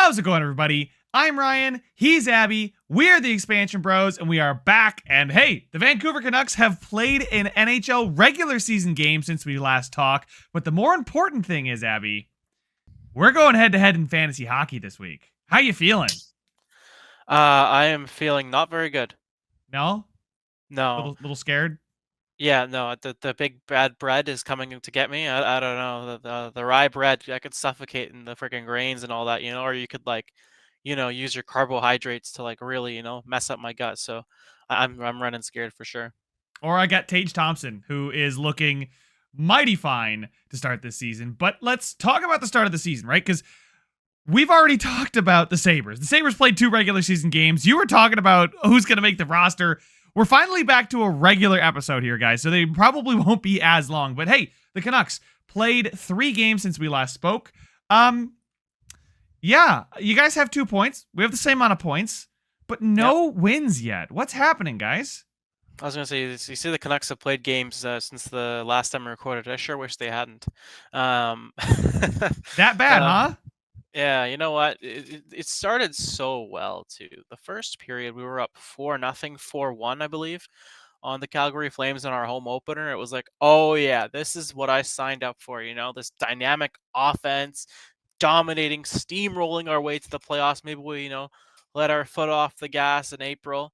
How's it going, everybody? I'm Ryan, he's Abby, we're the Expansion Bros, and we are back. And hey, the Vancouver Canucks have played an NHL regular season game since we last talked. But the more important thing is, Abby, we're going head to head in fantasy hockey this week. How you feeling? I am feeling not very good. No? No. Little scared? Yeah, no, the big bad bread is coming to get me. I don't know. The rye bread, I could suffocate in the freaking grains and all that, or you could use your carbohydrates to really, mess up my gut. So I'm running scared for sure. Or I got Tage Thompson, who is looking mighty fine to start this season. But let's talk about the start of the season, right? Because we've already talked about the Sabres. The Sabres played 2 regular season games. You were talking about who's going to make the roster. We're finally back to a regular episode here, guys, so they probably won't be as long. But hey, the Canucks played 3 games since we last spoke. Yeah, you guys have 2 points. We have the same amount of points, but Yep. no wins yet. What's happening, guys? I was gonna say, you see, the Canucks have played games since the last time we recorded. I sure wish they hadn't. Um, That bad, uh, huh? Yeah, you know what? It started so well too. The first period we were up 4-0, 4-1, I believe, on the Calgary Flames in our home opener. It was like, oh yeah, this is what I signed up for, this dynamic offense, dominating, steamrolling our way to the playoffs. Maybe we, let our foot off the gas in April.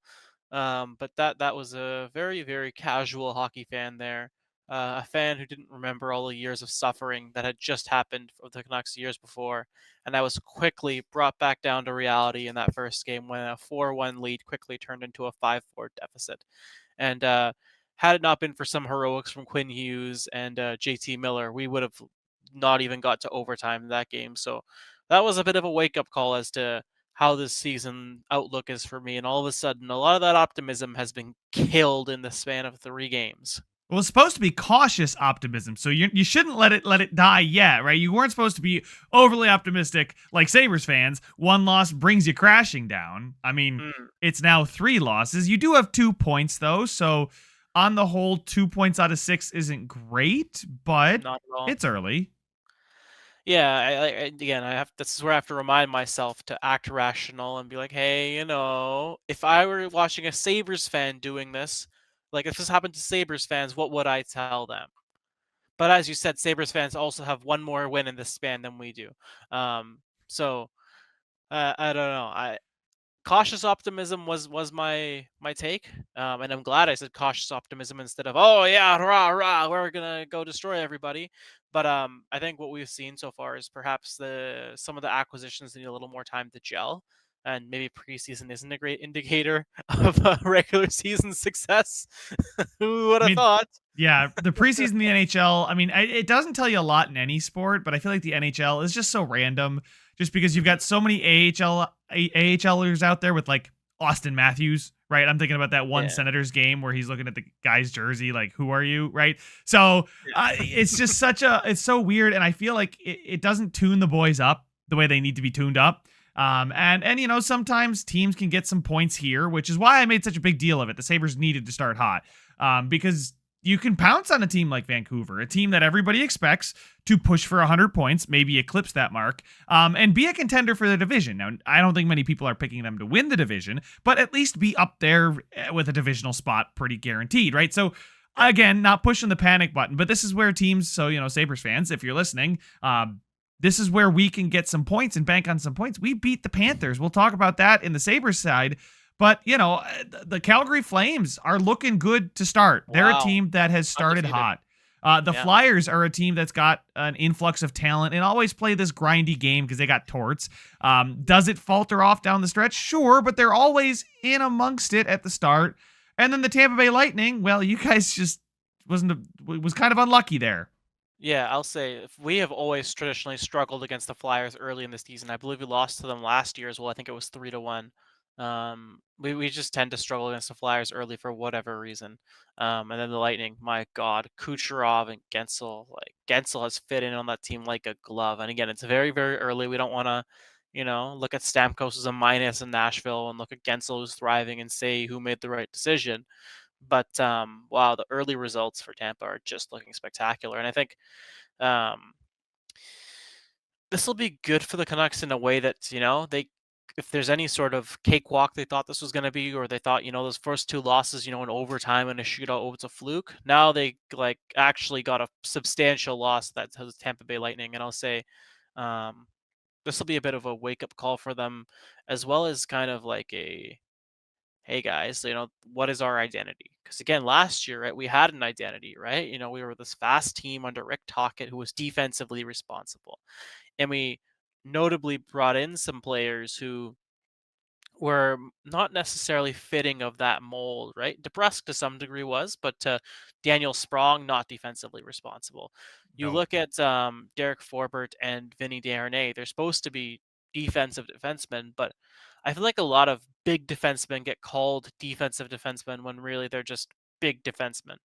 But that was a very, very casual hockey fan there. A fan who didn't remember all the years of suffering that had just happened for the Canucks years before. And I was quickly brought back down to reality in that first game when a 4-1 lead quickly turned into a 5-4 deficit. And had it not been for some heroics from Quinn Hughes and JT Miller, we would have not even got to overtime in that game. So that was a bit of a wake up call as to how this season outlook is for me. And all of a sudden, a lot of that optimism has been killed in the span of 3 games. Well, it's supposed to be cautious optimism, so you shouldn't let it die yet, right? You weren't supposed to be overly optimistic like Sabres fans. 1 loss brings you crashing down. I mean, Mm, it's now 3 losses. You do have 2 points though, so on the whole, 2 points out of 6 isn't great, but not at all. it's early. Yeah, again, I have. This is where I have to remind myself to act rational and be like, hey, if I were watching a Sabres fan doing this, like if this happened to Sabres fans, what would I tell them? But as you said, Sabres fans also have one more win in this span than we do. So I don't know. I Cautious optimism was my take, and I'm glad I said cautious optimism instead of oh yeah rah rah we're gonna go destroy everybody. But I think what we've seen so far is perhaps the some of the acquisitions need a little more time to gel, and maybe preseason isn't a great indicator of regular season success. Who would I have mean, thought? yeah, the preseason in the NHL, I mean, it doesn't tell you a lot in any sport, but I feel like the NHL is just so random just because you've got so many AHLers out there with like Austin Matthews, right? I'm thinking about that one Yeah. Senators game where he's looking at the guy's jersey like, who are you, right? So it's just it's so weird. And I feel like it doesn't tune the boys up the way they need to be tuned up. And sometimes teams can get some points here, which is why I made such a big deal of it. The Sabres needed to start hot because you can pounce on a team like Vancouver, a team that everybody expects to push for 100 points, maybe eclipse that mark, and be a contender for the division. Now, I don't think many people are picking them to win the division, but at least be up there with a divisional spot pretty guaranteed, right? So, Yeah. again, not pushing the panic button, but this is where teams, so, Sabres fans, if you're listening, this is where we can get some points and bank on some points. We beat the Panthers. We'll talk about that in the Sabres side. But, the Calgary Flames are looking good to start. They're a Wow. team that has started Undefeated. hot. The Yeah. Flyers are a team that's got an influx of talent and always play this grindy game because they got torts. Does it falter off down the stretch? Sure, but they're always in amongst it at the start. And then the Tampa Bay Lightning, well, you guys just was kind of unlucky there. Yeah, I'll say we have always traditionally struggled against the Flyers early in the season. I believe we lost to them last year as well. I think it was 3-1. We just tend to struggle against the Flyers early for whatever reason. And then the Lightning, my God, Kucherov and Gensel, like Gensel has fit in on that team like a glove. And again, it's very, very early. We don't want to, look at Stamkos as a minus in Nashville and look at Gensel who's thriving and say who made the right decision. But wow, the early results for Tampa are just looking spectacular. And I think um, this will be good for the Canucks in a way that, they if there's any sort of cakewalk they thought this was going to be, or they thought, those first two losses, in overtime and a shootout, oh, it's a fluke. Now they like actually got a substantial loss that has Tampa Bay Lightning, and I'll say, um, this will be a bit of a wake up call for them, as well as kind of like a, hey guys, what is our identity? Because again, last year, right, we had an identity, right? We were this fast team under Rick Tocchet who was defensively responsible, and we notably brought in some players who were not necessarily fitting of that mold, right? DeBrusque to some degree was, but Daniel Sprong not defensively responsible. You No. look at Derek Forbert and Vinny Desharnais; they're supposed to be defensive defensemen, but I feel like a lot of big defensemen get called defensive defensemen when really they're just big defensemen.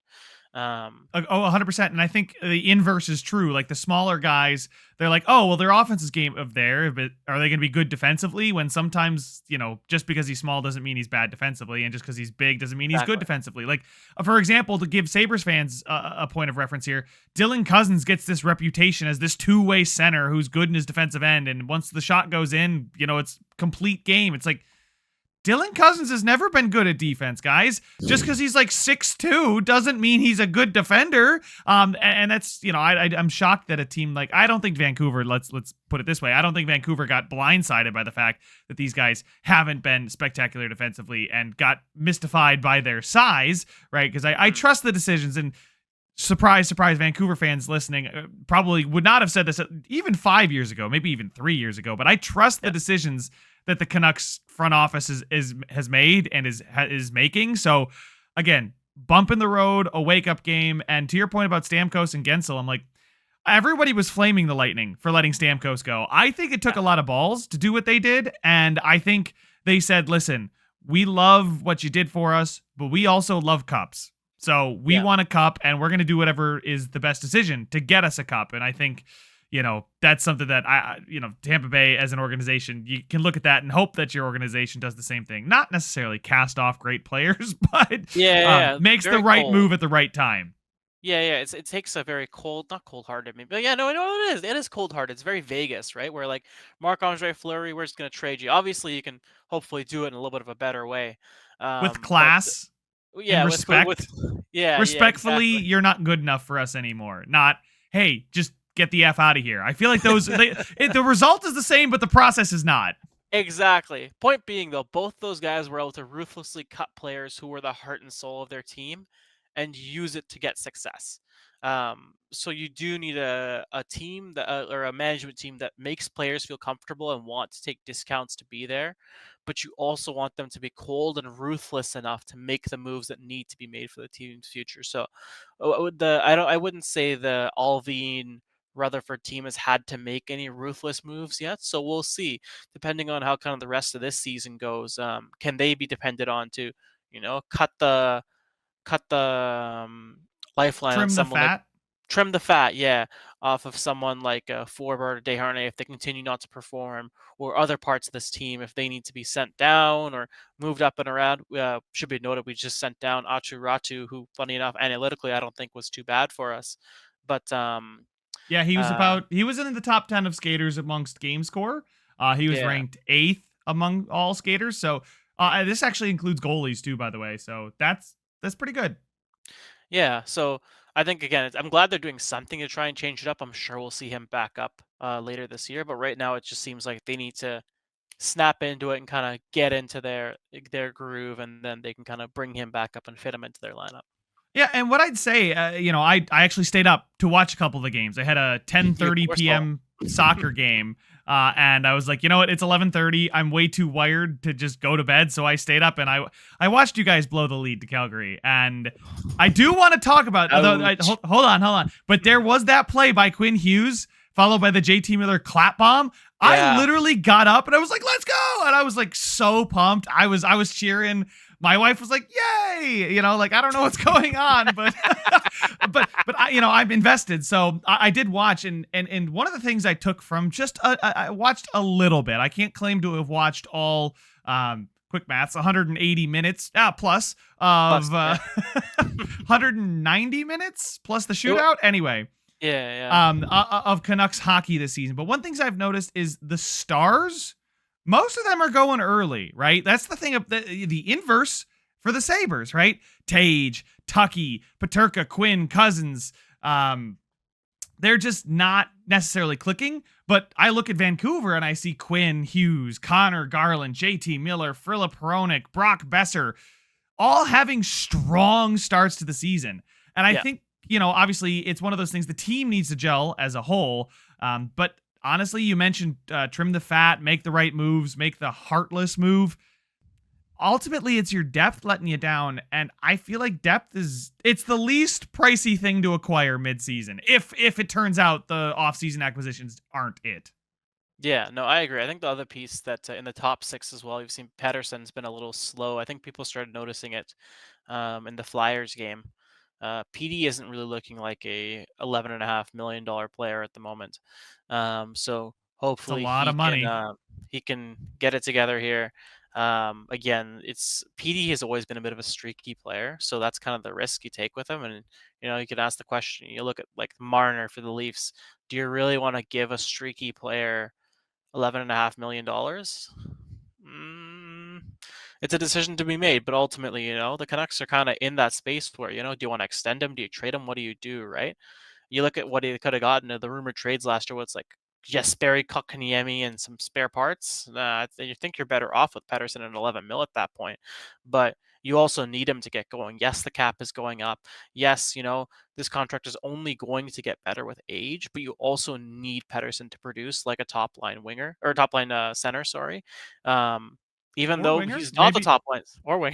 Um, Oh, 100%. And I think the inverse is true. Like the smaller guys, they're like, oh, well, their offense is game of there, but are they going to be good defensively? When sometimes, just because he's small doesn't mean he's bad defensively, and just because he's big doesn't mean he's good exactly. defensively. Like, for example, to give Sabres fans a point of reference here, Dylan Cousins gets this reputation as this two-way center who's good in his defensive end, and once the shot goes in, it's complete game. It's like, Dylan Cousins has never been good at defense, guys. Just because he's like 6'2" doesn't mean he's a good defender. And that's, I'm shocked that a team like, I don't think Vancouver, let's put it this way, I don't think Vancouver got blindsided by the fact that these guys haven't been spectacular defensively and got mystified by their size, right? Because I trust the decisions, and surprise, surprise, Vancouver fans listening probably would not have said this even 5 years ago, maybe even 3 years ago, but I trust the decisions that the Canucks front office has made and is making. So again, bump in the road, a wake up game. And to your point about Stamkos and Gensel, I'm like, everybody was flaming the Lightning for letting Stamkos go. I think it took a lot of balls to do what they did. And I think they said, listen, we love what you did for us, but we also love cups. So we want a cup, and we're going to do whatever is the best decision to get us a cup. And I think, that's something that Tampa Bay as an organization, you can look at that and hope that your organization does the same thing. Not necessarily cast off great players, but makes the right move at the right time. Yeah. It takes a very not cold-hearted, maybe. But yeah, no, it is. It is cold-hearted. It's very Vegas, right? Where like Marc-Andre Fleury, we're just gonna trade you. Obviously, you can hopefully do it in a little bit of a better way. With But class and yeah, with respect. yeah, Respectfully, exactly. you're not good enough for us anymore. Not, hey, just get the F out of here. I feel like the result is the same, but the process is not. Exactly. Point being, though, both those guys were able to ruthlessly cut players who were the heart and soul of their team and use it to get success. So you do need a team that, or a management team that makes players feel comfortable and want to take discounts to be there, but you also want them to be cold and ruthless enough to make the moves that need to be made for the team's future. So I wouldn't say the Alvin Rutherford team has had to make any ruthless moves yet. So we'll see, depending on how kind of the rest of this season goes. Can they be depended on to, cut the lifeline on Trim the someone like fat. trim the fat, yeah, off of someone like Forbert or Desharnais if they continue not to perform, or other parts of this team if they need to be sent down or moved up and around. Should be noted we just sent down Achu Ratu, who, funny enough, analytically I don't think was too bad for us, but Yeah, he uh, was in the top 10 of skaters amongst game score. He was yeah. ranked 8th among all skaters. So this actually includes goalies too, by the way. So that's pretty good. Yeah, so I think again, I'm glad they're doing something to try and change it up. I'm sure we'll see him back up later this year, but right now it just seems like they need to snap into it and kind of get into their groove, and then they can kind of bring him back up and fit him into their lineup. Yeah, and what I'd say, I actually stayed up to watch a couple of the games. I had a You of 10:30 course will. p.m. soccer game, and I was like, you know what? It's 11:30. I'm way too wired to just go to bed, so I stayed up and I watched you guys blow the lead to Calgary, and I do want to talk about. Ouch. Hold on. But there was that play by Quinn Hughes, followed by the JT Miller clap bomb. I Yeah. literally got up and I was like, "Let's go!" And I was like so pumped. I was cheering. My wife was like, "Yay!" Like I don't know what's going on, but but I'm invested. So I did watch, and one of the things I took from just I watched a little bit. I can't claim to have watched all. Quick maths, 180 minutes plus Plus, of yeah. 190 minutes plus the It, wa- shootout. Anyway, Yeah, of Canucks hockey this season. But one things I've noticed is the stars, most of them are going early, right? That's the thing of the inverse for the Sabres, right? Tage, Tucky, Paterka, Quinn, Cousins. They're just not necessarily clicking. But I look at Vancouver and I see Quinn, Hughes, Connor, Garland, JT Miller, Philip Hronik, Brock Besser, all having strong starts to the season. And I yeah. think, obviously it's one of those things the team needs to gel as a whole. But honestly, you mentioned trim the fat, make the right moves, make the heartless move. Ultimately, it's your depth letting you down. And I feel like it's the least pricey thing to acquire midseason. If it turns out the offseason acquisitions aren't it. Yeah, no, I agree. I think the other piece that in the top six as well, you've seen Pedersen's been a little slow. I think people started noticing it in the Flyers game. PD isn't really looking like a $11.5 million player at the moment. So It's a hopefully lot of money. he can get it together here. Again, it's PD has always been a bit of a streaky player, so that's kind of the risk you take with him. And you can ask the question. You look at like Marner for the Leafs. Do you really want to give a streaky player $11.5 million? It's a decision to be made, but ultimately, the Canucks are kind of in that space where, do you want to extend him? Do you trade him? What do you do, right? You look at what he could have gotten. The rumored trades last year was like Jesperi Kotkaniemi and some spare parts. You think you're better off with Pedersen and 11 mil at that point, but you also need him to get going. Yes, the cap is going up. Yes, this contract is only going to get better with age, but you also need Pedersen to produce like a top line winger or top line center. Sorry, even Or though winger, he's not the maybe. top line or wing,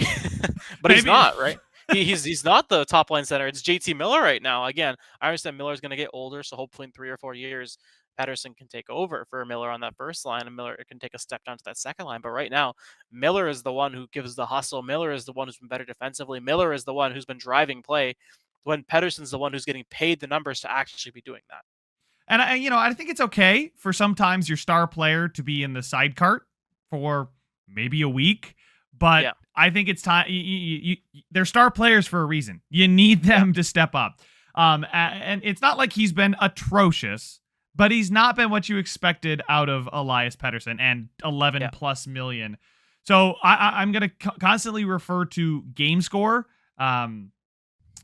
but he's Maybe. not right. He's not the top line center. It's JT Miller right now. Again, I understand Miller's going to get older, so hopefully in 3 or 4 years, Pedersen can take over for Miller on that first line, and Miller can take a step down to that second line. But right now, Miller is the one who gives the hustle. Miller is the one who's been better defensively. Miller is the one who's been driving play, when Pedersen's the one who's getting paid the numbers to actually be doing that. And I think it's okay for sometimes your star player to be in the side cart for maybe a week, but Yeah, I think it's time. They're star players for a reason. You need yeah, them to step up. And it's not like he's been atrocious, but he's not been what you expected out of Elias Pettersson and 11 yeah. plus million. So I'm going to constantly refer to game score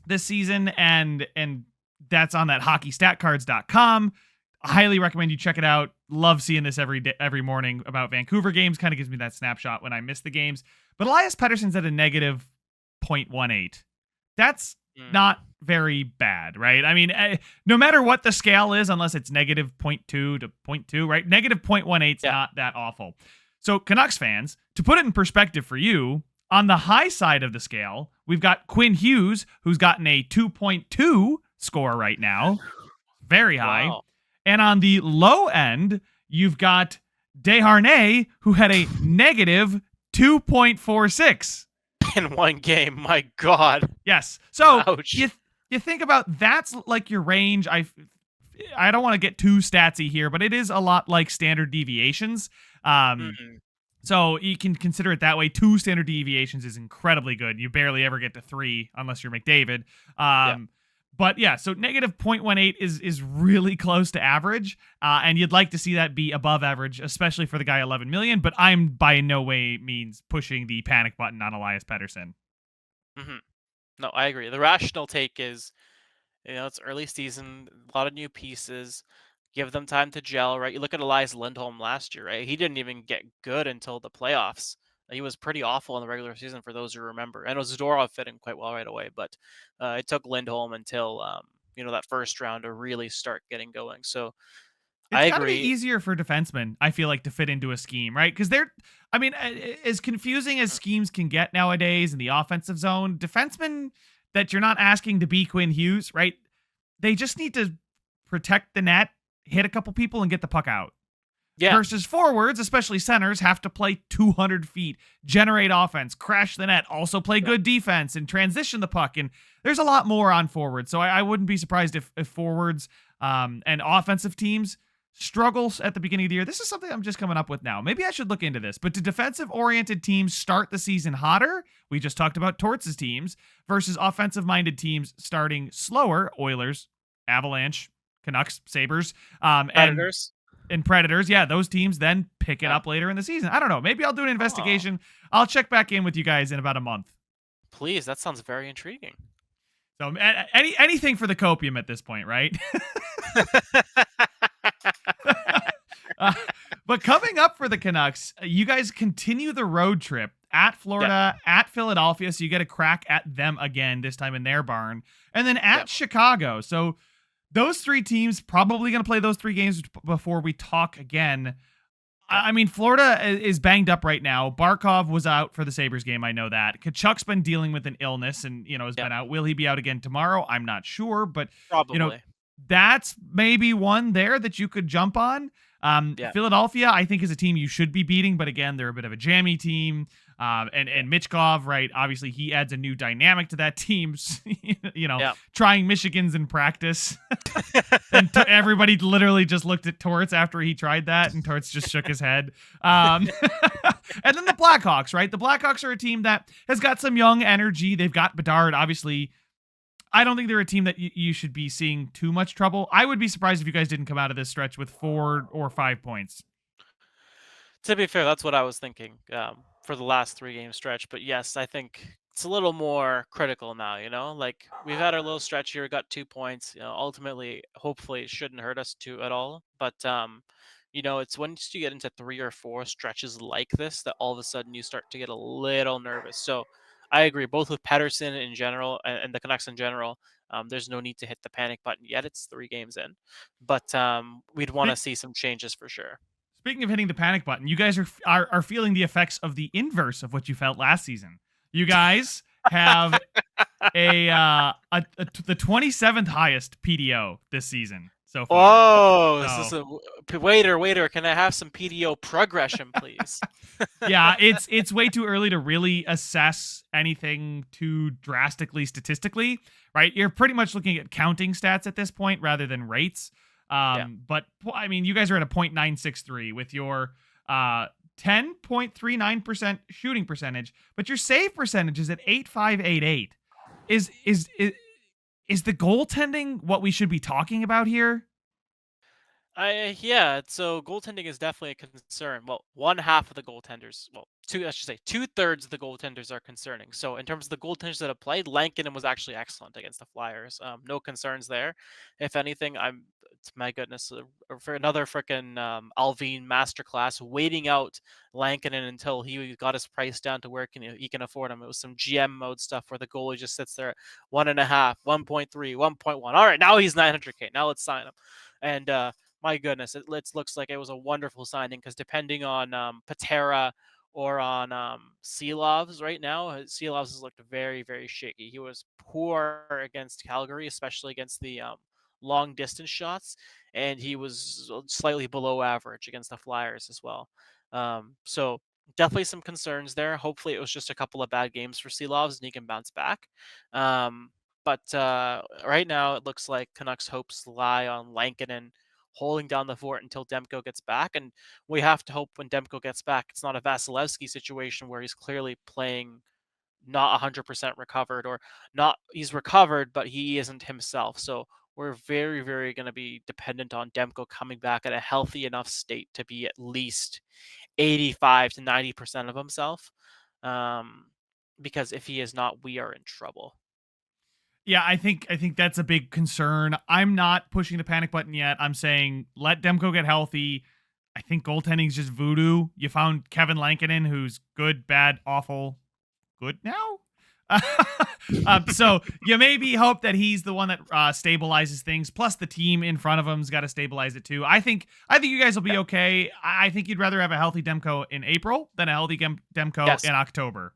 this season, and that's on that hockeystatcards.com. I highly recommend you check it out. Love seeing this every morning about Vancouver games. Kind of gives me that snapshot when I miss the games. But Elias Pettersson's at a negative 0.18. That's not very bad, right? I mean, no matter what the scale is, unless it's negative 0.2 to 0.2, right? Negative 0.18 is not that awful. So Canucks fans, to put it in perspective for you, on the high side of the scale, we've got Quinn Hughes, who's gotten a 2.2 score right now. Very high. Wow. And on the low end, you've got Desharnais, who had a negative 2.46 in one game. My God. Yes. So Ouch. you think about that's like your range. I don't want to get too statsy here, but it is a lot like standard deviations. So you can consider it that way. 2 standard deviations is incredibly good. You barely ever get to 3 unless you're McDavid. But yeah, so negative 0.18 is really close to average. And you'd like to see that be above average, especially for the guy 11 million. But I'm by no way means pushing the panic button on Elias Pettersson. No, I agree. The rational take is, it's early season, a lot of new pieces. Give them time to gel, right? You look at Elias Lindholm last year, right? He didn't even get good until the playoffs. He was pretty awful in the regular season, for those who remember. And Zadorov fit in quite well right away, but it took Lindholm until that first round to really start getting going. So I It's got to be agree. easier for defensemen, I feel like, to fit into a scheme, right? Because as confusing as schemes can get nowadays in the offensive zone, defensemen that you're not asking to be Quinn Hughes, right? They just need to protect the net, hit a couple people, and get the puck out. Yeah. Versus forwards, especially centers, have to play 200 feet, generate offense, crash the net, also play good defense, and transition the puck. And there's a lot more on forwards. So I wouldn't be surprised if forwards and offensive teams struggles at the beginning of the year. This is something I'm just coming up with now. Maybe I should look into this. But do defensive-oriented teams start the season hotter? We just talked about Torts' teams versus offensive-minded teams starting slower. Oilers, Avalanche, Canucks, Sabres, Predators. and Predators. Yeah, those teams then pick it Yeah. up later in the season. I don't know. Maybe I'll do an Oh, investigation. I'll check back in with you guys in about a month. please. That sounds very intriguing. So anything for the copium at this point, right? uh, but coming up for the Canucks, you guys continue the road trip at Yep. Florida, at Philadelphia, so you get a crack at them again, this time in their barn, and then at Yep. Chicago. So those three teams probably going to play those three games before we talk again. Yep. I mean, Florida is banged up right now. Barkov was out for the Sabres game. I know that. Kachuk's been dealing with an illness and, has Yep. been out. Will he be out again tomorrow? I'm not sure, but, Probably. that's maybe one there that you could jump on. Yeah. Philadelphia, I think, is a team you should be beating, but again, they're a bit of a jammy team. And Michkov, right? Obviously, he adds a new dynamic to that team. Yeah. Trying Michigans in practice, and everybody literally just looked at Torts after he tried that, and Torts just shook his head. And then the Blackhawks, right? The Blackhawks are a team that has got some young energy. They've got Bedard, obviously. I don't think they're a team that you should be seeing too much trouble. I would be surprised if you guys didn't come out of this stretch with 4 or 5 points. To be fair, that's what I was thinking for the last 3 game stretch. But yes, I think it's a little more critical now. Like we've had our little stretch here, got 2 points. Ultimately, hopefully, it shouldn't hurt us too at all. But it's once you get into 3 or 4 stretches like this that all of a sudden you start to get a little nervous. So I agree, both with Pedersen in general and the Canucks in general. There's no need to hit the panic button yet. It's 3 games in, but we'd want to see some changes for sure. Speaking of hitting the panic button, you guys are feeling the effects of the inverse of what you felt last season. You guys have the 27th highest PDO this season so far. Oh, So, this is a waiter. Can I have some PDO progression, please? yeah, it's way too early to really assess anything too drastically statistically, right? You're pretty much looking at counting stats at this point rather than rates. But I mean, you guys are at a .963 with your 10.39% shooting percentage, but your save percentage is at 8.588. Is the goaltending what we should be talking about here? Yeah. So goaltending is definitely a concern. Well, one half of the goaltenders, well, two, I should say, 2/3 of the goaltenders are concerning. So in terms of the goaltenders that have played, Lankinen was actually excellent against the Flyers. No concerns there. If anything, it's my goodness, for another freaking Alvin masterclass, waiting out Lankinen until he got his price down to where he can afford him. It was some GM mode stuff where the goalie just sits there at 1.5, 1.3, 1.1. All right, now he's 900K. Now let's sign him. And my goodness, it looks like it was a wonderful signing because depending on Patera or on Seelovs right now, Seelovs has looked very, very shaky. He was poor against Calgary, especially against the long distance shots, and he was slightly below average against the Flyers as well. So definitely some concerns there. Hopefully, it was just a couple of bad games for Seelovs and he can bounce back. But right now, it looks like Canucks' hopes lie on Lankinen holding down the fort until Demko gets back. And we have to hope when Demko gets back, it's not a Vasilevsky situation where he's clearly playing not 100% recovered, or not, he's recovered, but he isn't himself. So we're very, very going to be dependent on Demko coming back at a healthy enough state to be at least 85 to 90% of himself. Because if he is not, we are in trouble. Yeah, I think that's a big concern. I'm not pushing the panic button yet. I'm saying let Demko get healthy. I think goaltending is just voodoo. You found Kevin Lankinen, who's good, bad, awful, good now. So you maybe hope that he's the one that stabilizes things. Plus, the team in front of him's got to stabilize it too. I think you guys will be okay. I think you'd rather have a healthy Demko in April than a healthy Demko in October.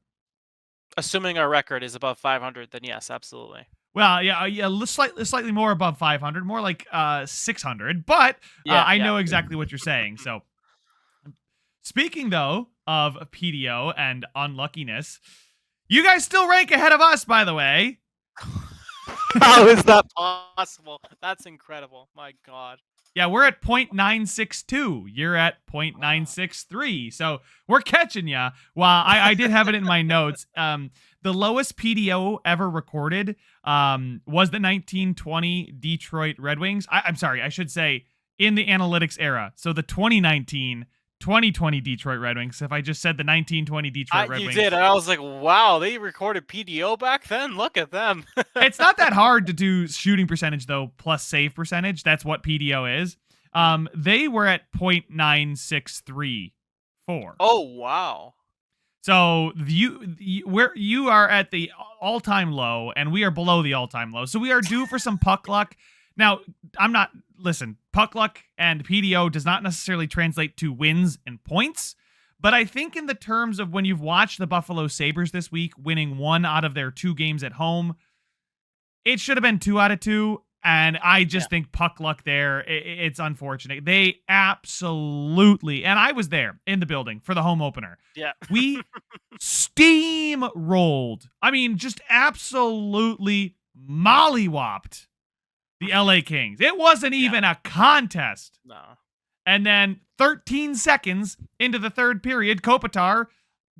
Assuming our record is above 500, then yes, absolutely. Well, yeah, slightly more above 500, more like 600. But I know exactly what you're saying. So, speaking though of PDO and unluckiness, you guys still rank ahead of us, by the way. How is that possible? That's incredible. My God. Yeah, we're at 0.962. You're at Wow. 0.963. So we're catching you. Well, I did have it in my notes. The lowest PDO ever recorded was the 1920 Detroit Red Wings. I'm sorry, I should say in the analytics era. So the 2019-2020 Detroit Red Wings. If I just said the 1920 Detroit Red You did, Wings, and I was like, wow, they recorded PDO back then. Look at them. it's not that hard to do shooting percentage though, plus save percentage. That's what PDO is. Mhm. They were at 0.9634. Oh wow. So where you are at the all-time low, and we are below the all-time low. So we are due for some puck luck. Now, I'm not listen. Puck luck and PDO does not necessarily translate to wins and points, but I think in the terms of when you've watched the Buffalo Sabres this week, winning 1 out of their 2 games at home, it should have been 2 out of 2. And I Yeah. just think puck luck there. It's unfortunate. They absolutely, and I was there in the building for the home opener. Yeah. We steamrolled. I mean, just absolutely mollywopped the LA Kings. It wasn't Yeah. even a contest. No. And then 13 seconds into the third period, Kopitar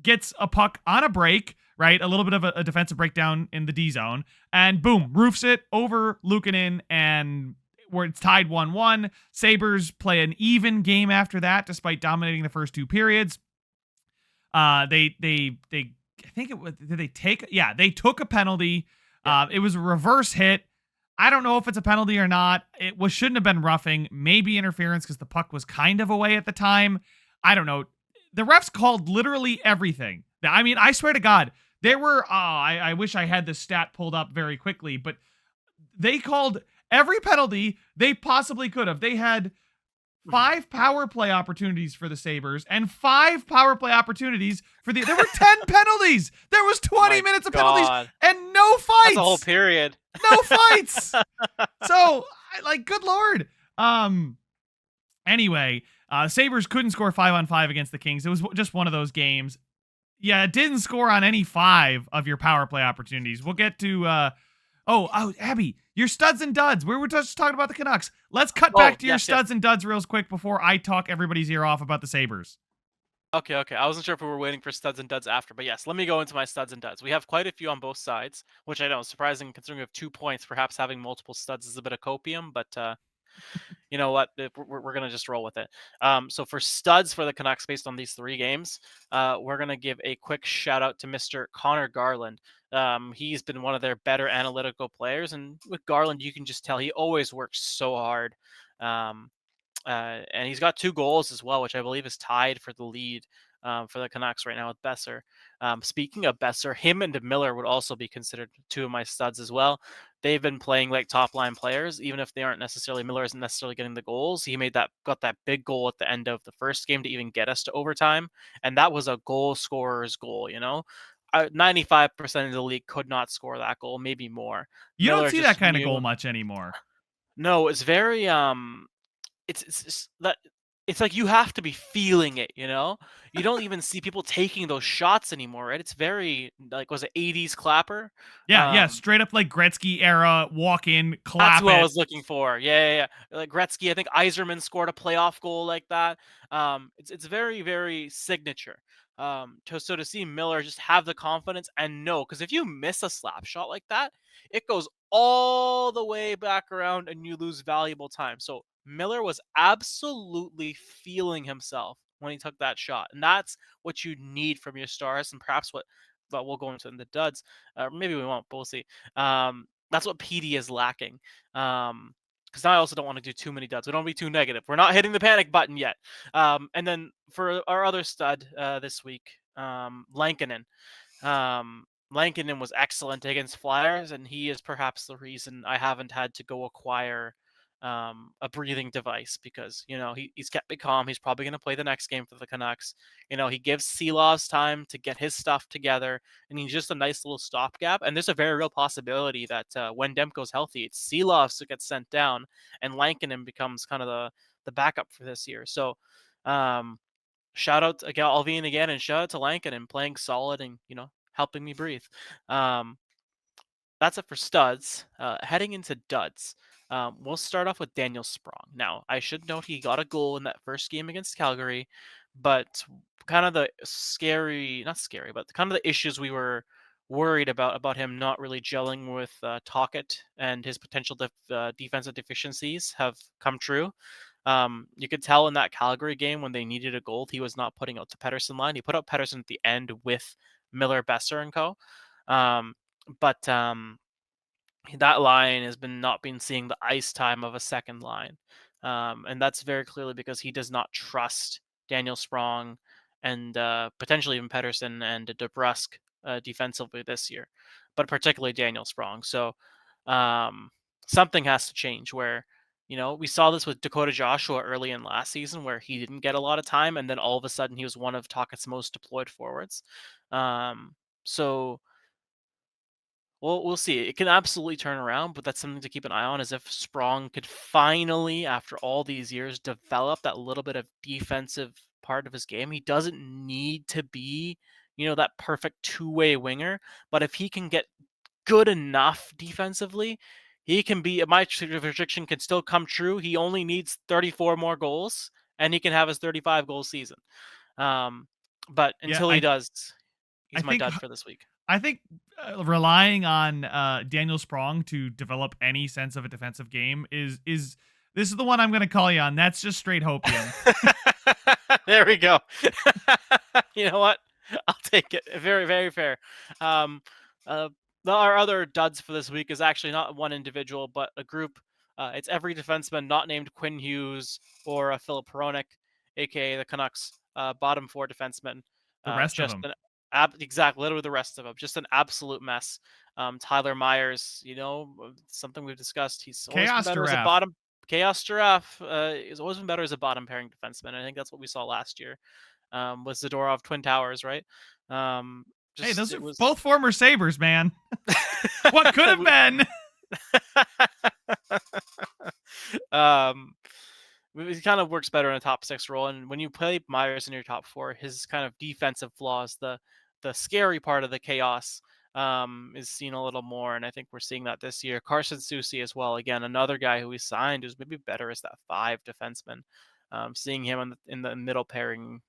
gets a puck on a break, right? A little bit of a defensive breakdown in the D zone, and boom, roofs it over Luukkonen, and where it's tied 1-1. Sabres play an even game after that, despite dominating the first 2 periods. They I think it was, did they take? Yeah, they took a penalty. Yeah. It was a reverse hit. I don't know if it's a penalty or not. It shouldn't have been roughing, maybe interference because the puck was kind of away at the time. I don't know. The refs called literally everything. I mean, I swear to God, there were. I wish I had this stat pulled up very quickly, but they called every penalty they possibly could have. They had 5 power play opportunities for the Sabres and 5 power play opportunities for the. There were 10 penalties. There was 20 My minutes of penalties God. and no That's a whole fights. period. No fights. So, good Lord. Anyway, Sabres couldn't score 5-on-5 against the Kings. It was just one of those games. Yeah, it didn't score on any 5 of your power play opportunities. We'll get to Abby, your studs and duds. We were just talking about the Canucks. Let's cut back to your Yes, yes. studs and duds real quick before I talk everybody's ear off about the Sabres. Okay, okay. I wasn't sure if we were waiting for studs and duds after, but yes, let me go into my studs and duds. We have quite a few on both sides, which I know is surprising considering we have 2 points. Perhaps having multiple studs is a bit of copium, but you know what? We're gonna just roll with it. So for studs for the Canucks, based on these 3 games, we're gonna give a quick shout out to Mr. Connor Garland. He's been one of their better analytical players, and with Garland, you can just tell he always works so hard. Um, and he's got 2 goals as well, which I believe is tied for the lead for the Canucks right now with Besser. Speaking of Besser, him and Miller would also be considered 2 of my studs as well. They've been playing like top line players, even if they aren't necessarily. Miller isn't necessarily getting the goals. He got that big goal at the end of the first game to even get us to overtime, and that was a goal scorer's goal. 95% of the league could not score that goal, maybe more. You don't Miller see that just kind of goal knew. much anymore. No, it's very it's just that it's like you have to be feeling it, you know? You don't even see people taking those shots anymore, right? It's very like was it 80s clapper? Yeah, Um straight up like Gretzky era, walk in, that's clap what I it. was looking for. Yeah. Like Gretzky, I think Yzerman scored a playoff goal like that. It's very very signature. So to see Miller just have the confidence and know, because if you miss a slap shot like that, it goes all the way back around and you lose valuable time. So Miller was absolutely feeling himself when he took that shot, and that's what you need from your stars, and perhaps what. But we'll go into in the duds. Maybe we won't, but we'll see. That's what PD is lacking. Because now I also don't want to do too many duds. We don't want to be too negative. We're not hitting the panic button yet. And then for our other stud this week, Lankinen. Lankinen was excellent against Flyers, and he is perhaps the reason I haven't had to go acquire a breathing device because he's kept me calm. He's probably going to play the next game for the Canucks. He gives Silovs time to get his stuff together, and he's just a nice little stopgap. And there's a very real possibility that when Demko's healthy, it's Silovs who gets sent down, and Lankinen becomes kind of the backup for this year. So. Shout out to Alvin again, and shout out to Lankinen playing solid and helping me breathe. That's it for studs. Heading into duds. We'll start off with Daniel Sprong. Now, I should note he got a goal in that first game against Calgary, but kind of the scary, not scary, but kind of the issues we were worried about him not really gelling with Tocchet and his potential defensive deficiencies have come true. You could tell in that Calgary game when they needed a goal, he was not putting out the Pettersson line. He put out Pettersson at the end with Miller, Besser, and co. Um, but that line has been not been seeing the ice time of a second line, and that's very clearly because he does not trust Daniel Sprong and potentially even Pettersson and DeBrusk defensively this year, but particularly Daniel Sprong. So um, something has to change. Where we saw this with Dakota Joshua early in last season, where he didn't get a lot of time, and then all of a sudden he was one of Tocchet's most deployed forwards. Um, so well, we'll see. It can absolutely turn around, but that's something to keep an eye on. Is if Sprong could finally, after all these years, develop that little bit of defensive part of his game. He doesn't need to be, that perfect two-way winger, but if he can get good enough defensively, he can be. My prediction can still come true. He only needs 34 more goals, and he can have his 35 goal season. Um, but Yeah, until he does, I he's my think dud for this week. I think relying on Daniel Sprong to develop any sense of a defensive game is this is the one I'm going to call you on. That's just straight hopium. There we go. You know what? I'll take it. Very, very fair. Um, uh, our other duds for this week is actually not one individual, but a group. It's every defenseman not named Quinn Hughes or Philip Hronik, aka the Canucks' bottom four defensemen. The rest of Just them, an exact, literally the rest of them, just an absolute mess. Tyler Myers, something we've discussed. He's always been chaos better as a giraffe. bottom. Chaos Giraffe has always been better as a bottom pairing defenseman. I think that's what we saw last year with Zadorov Twin Towers, right? Um, Hey, just those it are was. both former Sabres, man. What could have been? um, he kind of works better in a top six role, and when you play Myers in your top four, his kind of defensive flaws, the scary part of the chaos, is seen a little more, and I think we're seeing that this year. Carson Soucy as well, again, another guy who we signed who's maybe better as that five defenseman. Seeing him in the middle pairing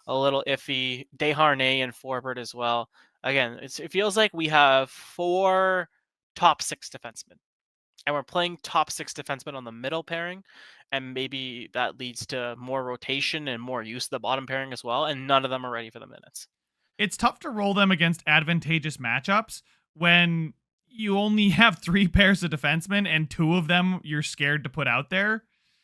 a little iffy. Desharnais and Forbert as well. Again, it feels like we have four top six defensemen, and we're playing top six defensemen on the middle pairing, and maybe that leads to more rotation and more use of the bottom pairing as well, and none of them are ready for the minutes. It's tough to roll them against advantageous matchups when you only have three pairs of defensemen and two of them you're scared to put out there.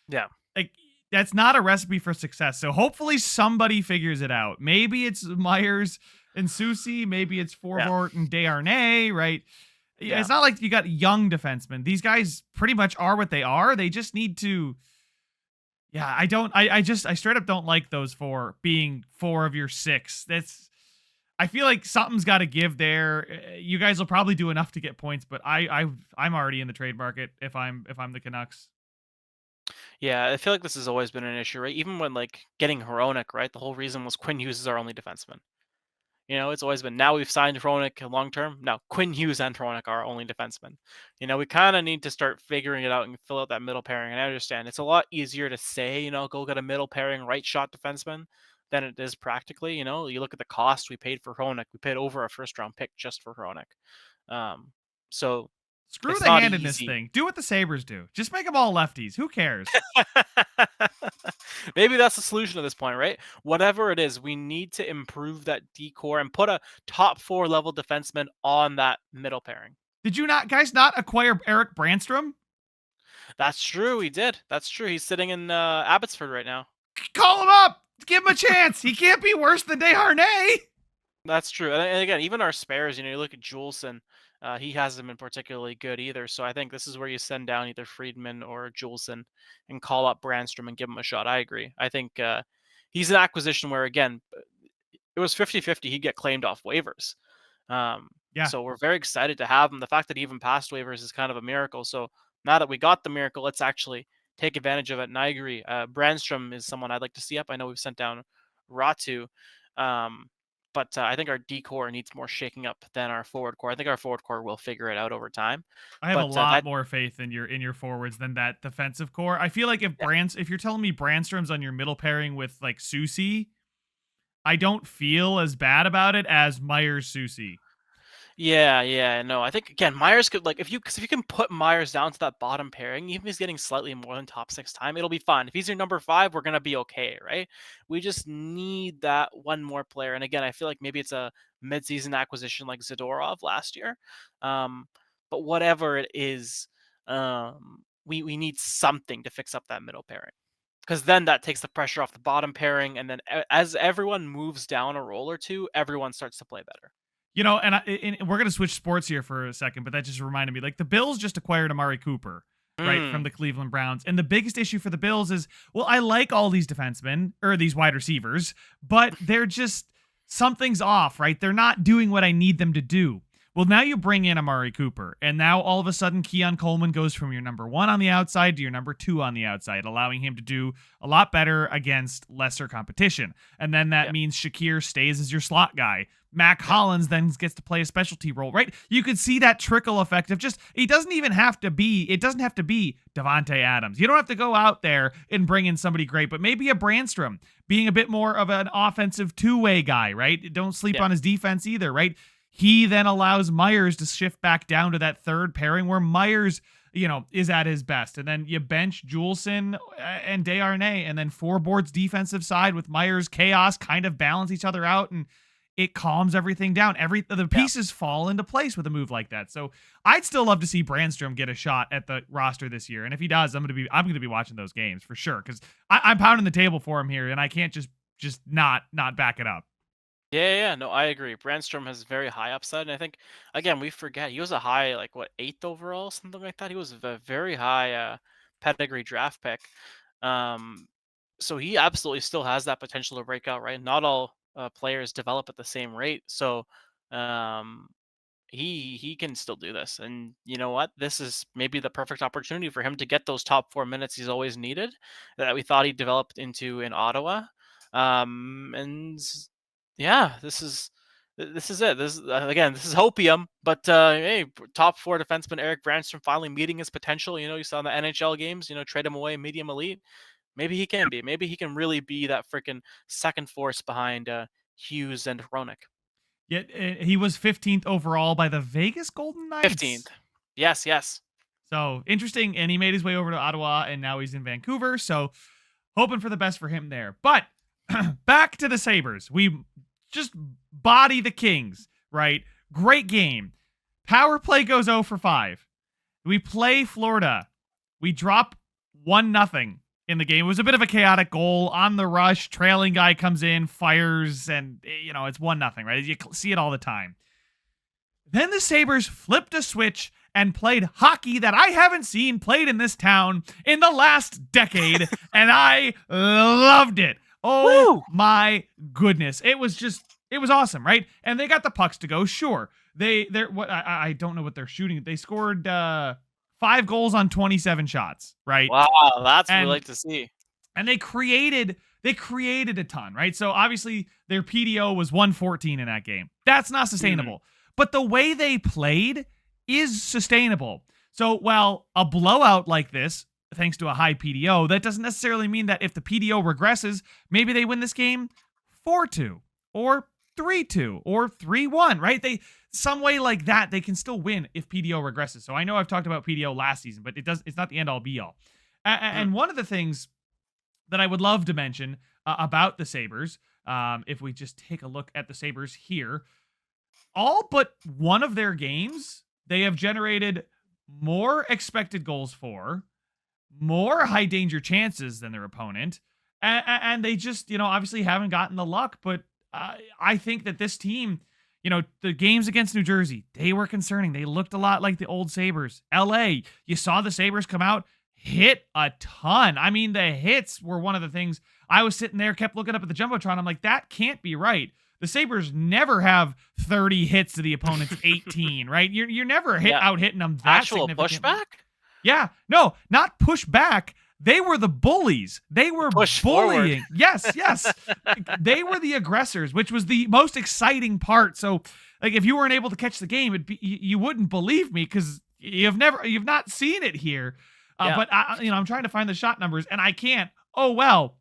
Yeah. Like that's not a recipe for success. So hopefully somebody figures it out. Maybe it's Myers and Soucy, maybe it's Yeah. Forbort and Desharnais, right? Yeah. It's not like you got young defensemen. These guys pretty much are what they are. They just need to. Yeah, I straight up don't like those four being four of your six. I feel like something's got to give there. You guys will probably do enough to get points, but I'm already in the trade market if I'm the Canucks. Yeah, I feel like this has always been an issue, right? Even when like getting Hronik, right? The whole reason was Quinn Hughes is our only defenseman. It's always been now we've signed Hronik long term. Now Quinn Hughes and Hronik are our only defensemen. We kind of need to start figuring it out and fill out that middle pairing. And I understand it's a lot easier to say, go get a middle pairing right shot defenseman than it is practically. You look at the cost we paid for Hronik. We paid over a first round pick just for Hronik. So Screw it's the not handedness easy. thing. Do what the Sabres do. Just make them all lefties. Who cares? Maybe that's the solution at this point, right? Whatever it is, we need to improve that decor and put a top four level defenseman on that middle pairing. Did you not guys not acquire Eric Brandstrom? That's true. He did. That's true. He's sitting in Abbotsford right now. Call him up. Give him a chance. He can't be worse than Desharnais. That's true. And again, even our spares, you look at Juleson, he hasn't been particularly good either. So I think this is where you send down either Friedman or Juleson and call up Brandstrom and give him a shot. I agree. I think he's an acquisition where, again, it was 50-50. He'd get claimed off waivers. Yeah. So we're very excited to have him. The fact that he even passed waivers is kind of a miracle. So now that we got the miracle, let's actually take advantage of it. And I agree. Brandstrom is someone I'd like to see up. I know we've sent down Ratu. Um, But I think our D core needs more shaking up than our forward core. I think our forward core will figure it out over time. I have a But lot that more faith in your forwards than that defensive core. I feel like yeah. if you're telling me Brandstrom's on your middle pairing with like Susie, I don't feel as bad about it as Myers Susie. Yeah, yeah, no. I think again, Myers could like if you can put Myers down to that bottom pairing, even if he's getting slightly more than top six time, it'll be fine. If he's your number five, we're gonna be okay, right? We just need that one more player. And again, I feel like maybe it's a mid-season acquisition like Zadorov last year. Um, but whatever it is, we need something to fix up that middle pairing. Because then that takes the pressure off the bottom pairing, and then as everyone moves down a roll or two, everyone starts to play better. You know, and we're gonna switch sports here for a second, but that just reminded me. Like the Bills just acquired Amari Cooper, right, from Mm, the Cleveland Browns, and the biggest issue for the Bills is, well, I like all these defensemen or these wide receivers, but they're just something's off, right? They're not doing what I need them to do. Well, now you bring in Amari Cooper, and now all of a sudden Keon Coleman goes from your number one on the outside to your number two on the outside, allowing him to do a lot better against lesser competition. And then that yeah, means Shakir stays as your slot guy. Mac yeah, Hollins then gets to play a specialty role, right? You could see that trickle effect of just it doesn't have to be Devontae Adams. You don't have to go out there and bring in somebody great, but maybe a Brandstrom being a bit more of an offensive two-way guy, right? Don't sleep yeah, on his defense either, right? He then allows Myers to shift back down to that third pairing where Myers, is at his best. And then you bench Juleson and Desharnais, and then four boards defensive side with Myers, Chaos kind of balance each other out, and it calms everything down. The yeah. pieces fall into place with a move like that. So I'd still love to see Brandstrom get a shot at the roster this year. And if he does, I'm gonna be watching those games for sure. Because I'm pounding the table for him here, and I can't just not back it up. Yeah, yeah, yeah, no, I agree. Brandstrom has very high upside, and I think again we forget he was a high like what eighth overall, something like that. He was a very high pedigree draft pick. Um, so he absolutely still has that potential to break out, right? Not all players develop at the same rate, so um, he can still do this. And you know what? This is maybe the perfect opportunity for him to get those top 4 minutes he's always needed that we thought he developed into in Ottawa. And yeah, this is it. This is, again, this is hopium. But hey, top four defenseman Eric Brandstrom finally meeting his potential. You know, you saw in the NHL games. You know, trade him away, medium elite. Maybe he can be. Maybe he can really be that freaking second force behind Hughes and Hronik. Yet he was 15th overall by the Vegas Golden 15th. Knights. Yes, yes. So interesting. And he made his way over to Ottawa, and now he's in Vancouver. So hoping for the best for him there. But back to the Sabres. We just body the Kings, right? Great game. Power play goes 0 for 5. We play Florida. We drop 1-0 in the game. It was a bit of a chaotic goal on the rush. Trailing guy comes in, fires, and it's 1-0, right? You see it all the time. Then the Sabres flipped a switch and played hockey that I haven't seen played in this town in the last decade, and I loved it. Oh Woo! my goodness. It was awesome, right? And they got the pucks to go, sure. I don't know what they're shooting. They scored 5 goals on 27 shots, right? Wow, that's what we And like to see. and they created a ton, right? So obviously their PDO was 114 in that game. That's not sustainable. But the way they played is sustainable. So while a blowout like this, thanks to a high PDO, that doesn't necessarily mean that if the PDO regresses, maybe they win this game 4-2 or 3-2 or 3-1, right? Some way like that, they can still win if PDO regresses. So I know I've talked about PDO last season, but it's not the end all be all. And one of the things that I would love to mention about the Sabres, if we just take a look at the Sabres here, all but one of their games, they have generated more expected goals for, more high danger chances than their opponent. And they just, obviously haven't gotten the luck. But I think that this team, the games against New Jersey, they were concerning. They looked a lot like the old Sabres. LA, you saw the Sabres come out, hit a ton. I mean, the hits were one of the things. I was sitting there, kept looking up at the Jumbotron. I'm like, that can't be right. The Sabres never have 30 hits to the opponent's 18, right? You're never out hitting them that Actual significantly. pushback? Yeah, no, not push back. They were the bullies. They were Push forward. bullying. Yes, yes. They were the aggressors, which was the most exciting part. So, like, if you weren't able to catch the game, you wouldn't believe me because you've not seen it here. Yeah. But I'm trying to find the shot numbers and I can't. Oh well.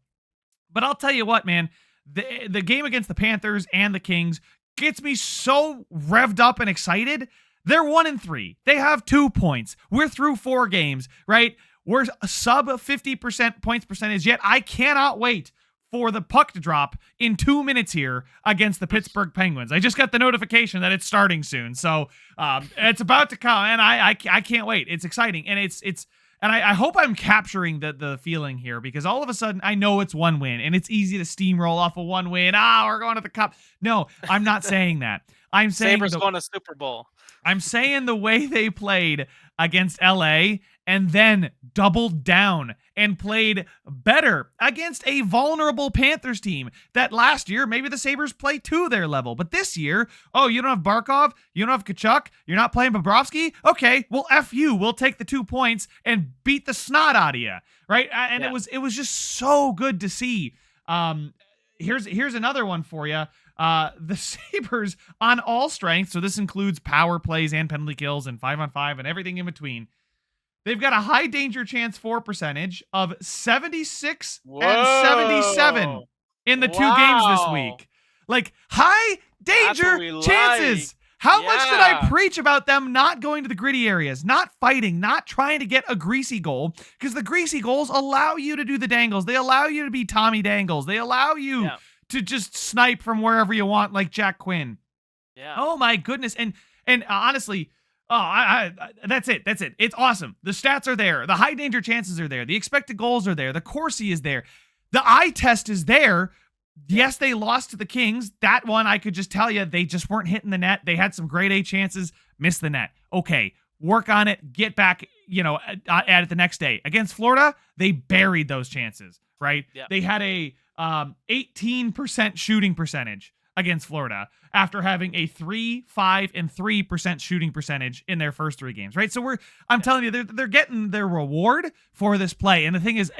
But I'll tell you what, man. The game against the Panthers and the Kings gets me so revved up and excited. They're 1-3. They have 2 points. We're through 4 games, right? We're sub 50% points percentage, yet I cannot wait for the puck to drop in 2 minutes here against the Pittsburgh Penguins. I just got the notification that it's starting soon. So it's about to come, and I can't wait. It's exciting, and and I hope I'm capturing the feeling here because all of a sudden I know it's one win, and it's easy to steamroll off of one win. We're going to the Cup. No, I'm not saying that. I'm saying Sabres going to Super Bowl. I'm saying the way they played against LA and then doubled down and played better against a vulnerable Panthers team that last year, maybe the Sabres played to their level. But this year, you don't have Barkov, you don't have Kachuk, you're not playing Bobrovsky. Okay, well, F you. We'll take the 2 points and beat the snot out of you, right? And it was just so good to see. Here's another one for you. The Sabres on all strengths, so this includes power plays and penalty kills and 5-on-5 and everything in between. They've got a high danger chance for percentage of 76 and 77 in the 2 games this week. Like, high danger chances. How much did I preach about them not going to the gritty areas, not fighting, not trying to get a greasy goal? Because the greasy goals allow you to do the dangles. They allow you to be Tommy Dangles. They allow you to just snipe from wherever you want, like Jack Quinn. Yeah. Oh my goodness. And honestly, that's it. That's it. It's awesome. The stats are there. The high danger chances are there. The expected goals are there. The Corsi is there. The eye test is there. Yes, they lost to the Kings. That one, I could just tell you, they just weren't hitting the net. They had some grade A chances, missed the net. Okay, work on it. Get back, at it the next day. Against Florida, they buried those chances, right? Yeah. They had a 18% shooting percentage against Florida after having a 3%, 5%, and 3% shooting percentage in their first 3 games, right? So I'm telling you, they're getting their reward for this play. And the thing is,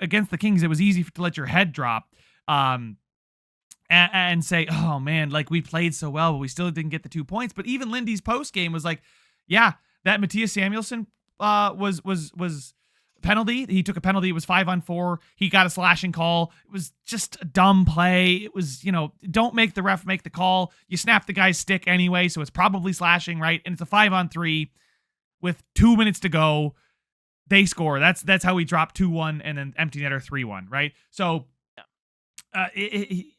against the Kings, it was easy to let your head drop and say, oh man, like we played so well, but we still didn't get the 2 points. But even Lindy's post game was like, yeah, that Matthias Samuelsson was penalty. He took a penalty. It was 5-on-4. He got a slashing call. It was just a dumb play. It was, don't make the ref make the call. You snap the guy's stick anyway, so it's probably slashing, right? And it's a 5-on-3 with 2 minutes to go. They score. That's how we drop 2-1 and then empty netter 3-1, right? So,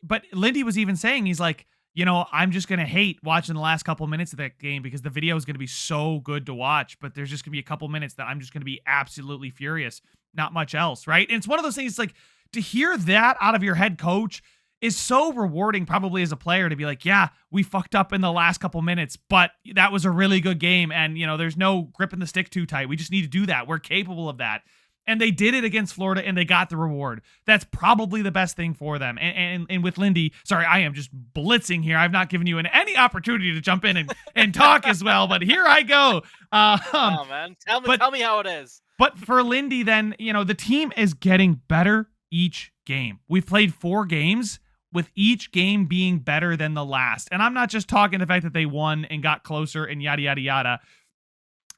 but Lindy was even saying, he's like, I'm just going to hate watching the last couple minutes of that game because the video is going to be so good to watch, but there's just going to be a couple minutes that I'm just going to be absolutely furious. Not much else, right? And it's one of those things, like, to hear that out of your head coach is so rewarding probably as a player to be like, yeah, we fucked up in the last couple minutes, but that was a really good game. And, there's no gripping the stick too tight. We just need to do that. We're capable of that. And they did it against Florida, and they got the reward. That's probably the best thing for them. And with Lindy, sorry, I am just blitzing here. I've not given you any opportunity to jump in and talk as well, but here I go. Oh, man. Tell me how it is. But for Lindy, then, the team is getting better each game. We've played 4 games with each game being better than the last. And I'm not just talking the fact that they won and got closer and yada, yada, yada.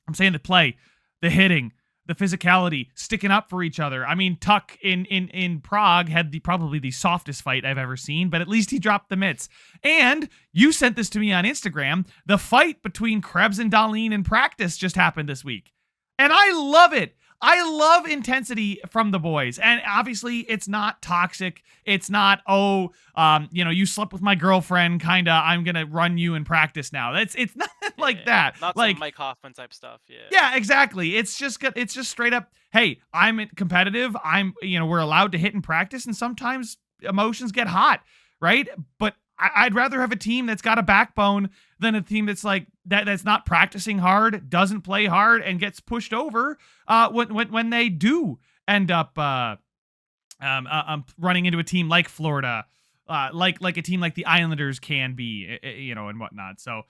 I'm saying the play, the hitting, the physicality, sticking up for each other. I mean, Tuck in Prague had probably the softest fight I've ever seen, but at least he dropped the mitts. And you sent this to me on Instagram. The fight between Krebs and Dahlin in practice just happened this week. And I love it. I love intensity from the boys. And obviously it's not toxic. It's not, you slept with my girlfriend, kind of, I'm going to run you in practice now. It's nothing like that. Not like some Mike Hoffman type stuff. Yeah. Yeah, exactly. It's just straight up, hey, I'm competitive. We're allowed to hit in practice, and sometimes emotions get hot, right? But I'd rather have a team that's got a backbone than a team that's like that's not practicing hard, doesn't play hard, and gets pushed over when they do end up running into a team like Florida, like a team like the Islanders can be, and whatnot. So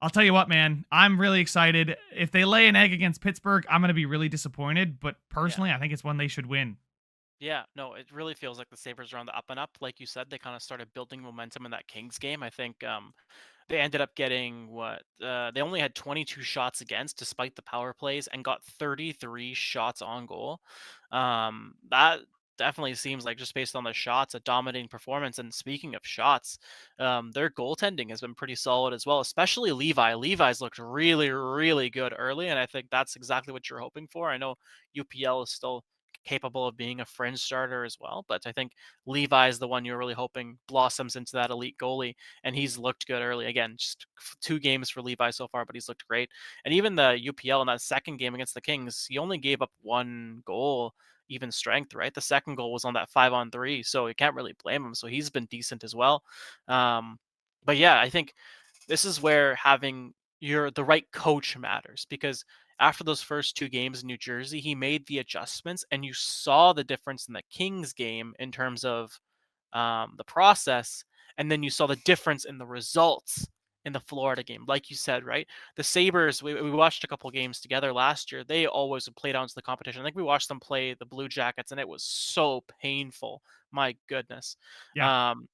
I'll tell you what, man. I'm really excited. If they lay an egg against Pittsburgh, I'm going to be really disappointed. But Yeah. personally, I think it's one they should win. Yeah, no, it really feels like the Sabres are on the up and up. Like you said, they kind of started building momentum in that Kings game. I think they ended up getting what they only had 22 shots against despite the power plays and got 33 shots on goal. That definitely seems like, just based on the shots, a dominating performance. And speaking of shots, their goaltending has been pretty solid as well, especially Levi. Levi's looked really, really good early, and I think that's exactly what you're hoping for. I know UPL is still capable of being a fringe starter as well, but I think Levi is the one you're really hoping blossoms into that elite goalie, and he's looked good early. Again, just 2 games for Levi so far, but he's looked great. And even the UPL in that second game against the Kings, he only gave up 1 goal, even strength, right? The second goal was on that 5-on-3, so you can't really blame him. So he's been decent as well. But yeah, I think this is where having the right coach matters, because after those first 2 games in New Jersey, he made the adjustments, and you saw the difference in the Kings game in terms of the process, and then you saw the difference in the results in the Florida game. Like you said, right? The Sabres, we watched a couple games together last year. They always would play down to the competition. I think we watched them play the Blue Jackets, and it was so painful. My goodness. Yeah. Um,